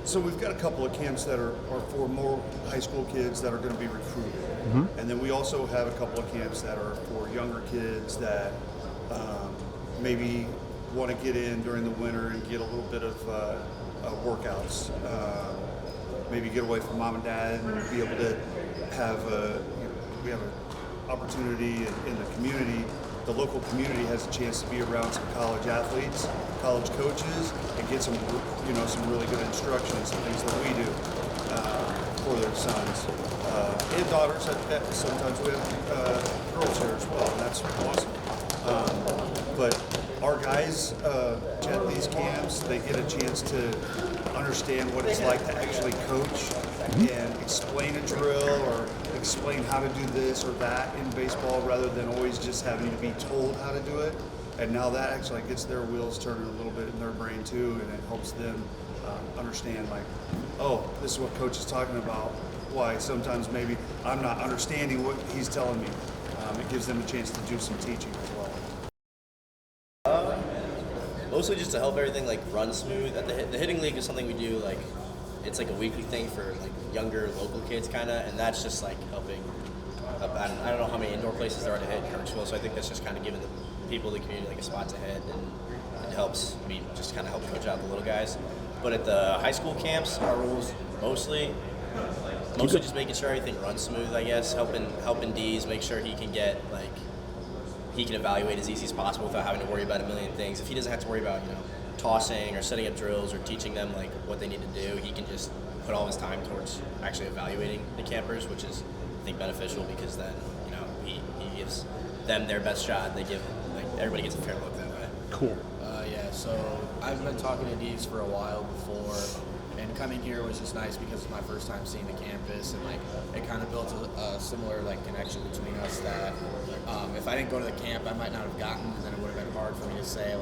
So we've got a couple of camps that are for more high school kids that are going to be recruited. Mm-hmm. And then we also have a couple of camps that are for younger kids that maybe want to get in during the winter and get a little bit of workouts. Maybe get away from mom and dad and be able to have we have an opportunity in the community. The local community has a chance to be around some college athletes, college coaches, and get some really good instruction, some things that we do for their sons and daughters. Sometimes we have girls here as well, and that's awesome. But our guys at these camps, they get a chance to understand what it's like to actually coach and explain a drill or explain how to do this or that in baseball rather than always just having to be told how to do it. And now that actually gets their wheels turning a little bit in their brain too, and it helps them understand like, oh, this is what coach is talking about. Why sometimes maybe I'm not understanding what he's telling me. It gives them a chance to do some teaching as well. Mostly just to help everything like run smooth. At the hitting league is something we do like it's like a weekly thing for like younger local kids kind of, and that's just like helping. I don't know how many indoor places there are to hit in Kirksville, so I think that's just kind of giving the people in the community like a spot to hit, and it helps me just kind of help coach out the little guys. But at the high school camps, our rules mostly just making sure everything runs smooth. I guess helping D's make sure he can get like. He can evaluate as easy as possible without having to worry about a million things. If he doesn't have to worry about, tossing or setting up drills or teaching them like what they need to do, he can just put all his time towards actually evaluating the campers, which is I think beneficial because then, he gives them their best shot. They give everybody gets a fair look that way. Cool. So I've been talking to D's for a while before, and coming here was just nice because it's my first time seeing the campus, and it kind of built a similar connection between us that if I didn't go to the camp, I might not have gotten, and then it would have been hard for me to say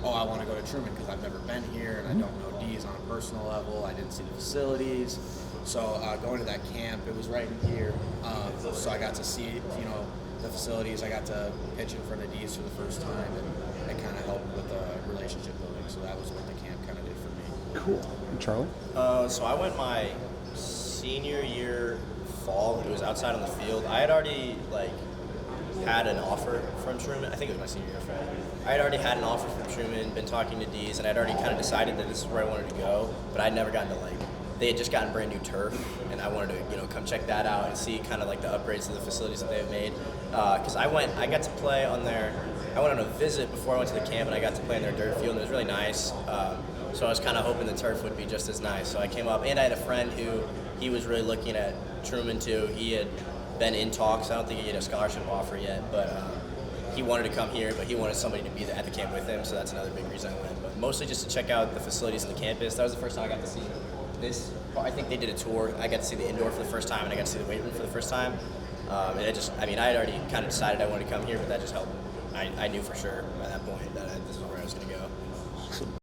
oh, I want to go to Truman because I've never been here and I don't know D's on a personal level. I didn't see the facilities, so going to that camp, it was right in here, so I got to see the facilities. I got to pitch in front of D's for the first time, and it kind of helped with the relationship building. So that was what the camp kind of did for me. Cool. And Charlie? So I went my senior year fall. It was outside on the field. I had already had an offer from Truman. I think it was my senior year fall. I had already had an offer from Truman, been talking to D's, and I'd already kind of decided that this is where I wanted to go. But I'd never gotten to they had just gotten brand new turf, and I wanted to come check that out and see kind of the upgrades to the facilities that they have made. Because I got to play on I went on a visit before I went to the camp, and I got to play on their dirt field, and it was really nice. So I was kind of hoping the turf would be just as nice. So I came up, and I had a friend who he was really looking at Truman too. He had been in talks. I don't think he had a scholarship offer yet, but he wanted to come here, but he wanted somebody to be at the camp with him. So that's another big reason I went. But mostly just to check out the facilities on the campus. That was the first time I got to see this. I think they did a tour. I got to see the indoor for the first time, and I got to see the weight room for the first time. And I had already kind of decided I wanted to come here, but that just helped. I knew for sure by that point that this is where I was going to go. Awesome.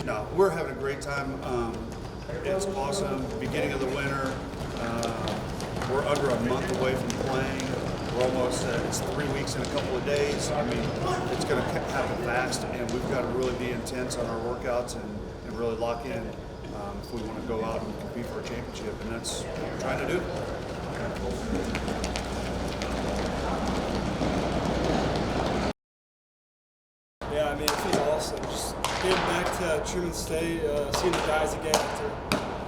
No, we're having a great time. It's awesome. Beginning of the winter. We're under a month away from playing. We're almost, it's 3 weeks and a couple of days. It's going to happen fast, and we've got to really be intense on our workouts and really lock in if we want to go out and compete for a championship, and that's what we're trying to do. Yeah, it feels awesome. Just getting back to Truman State, seeing the guys again after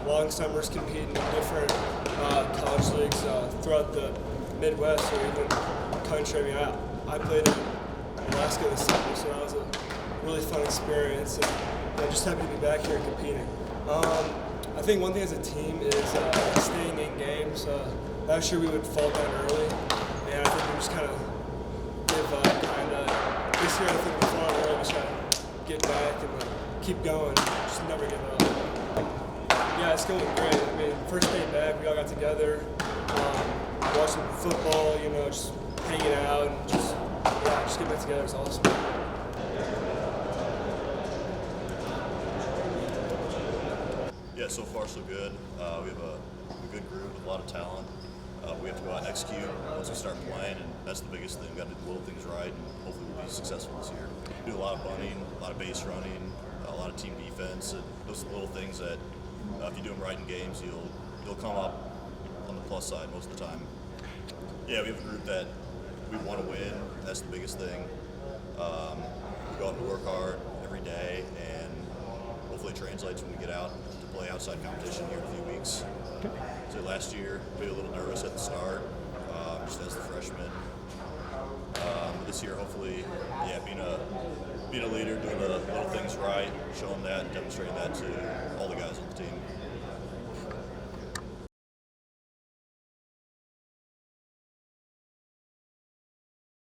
long summers competing in different college leagues throughout the Midwest or even country. I played in Alaska this summer, so that was a really fun experience, and just happy to be back here and competing. I think one thing as a team is staying in games. Last year we would fall down early, and I think we just kind of give this year I think we're far away. We just gotta get back and keep going. Just never give up. Yeah, it's going great. I mean, first day back, we all got together, watching football. Just hanging out and just getting back together. It's awesome. Yeah, so far so good. We have a good group with a lot of talent. We have to go out and execute once we start playing, and that's the biggest thing. We've got to do the little things right, and hopefully we'll be successful this year. We do a lot of bunting, a lot of base running, a lot of team defense. And those are the little things that if you do them right in games, you'll come up on the plus side most of the time. Yeah, we have a group that we want to win. That's the biggest thing. We go out and work hard every day, and hopefully it translates when we get out to play outside competition here in a few weeks. So last year, we were a little nervous at the start, just as the freshman. This year, hopefully, being a leader, doing the little things right, showing that, and demonstrating that to all the guys on the team.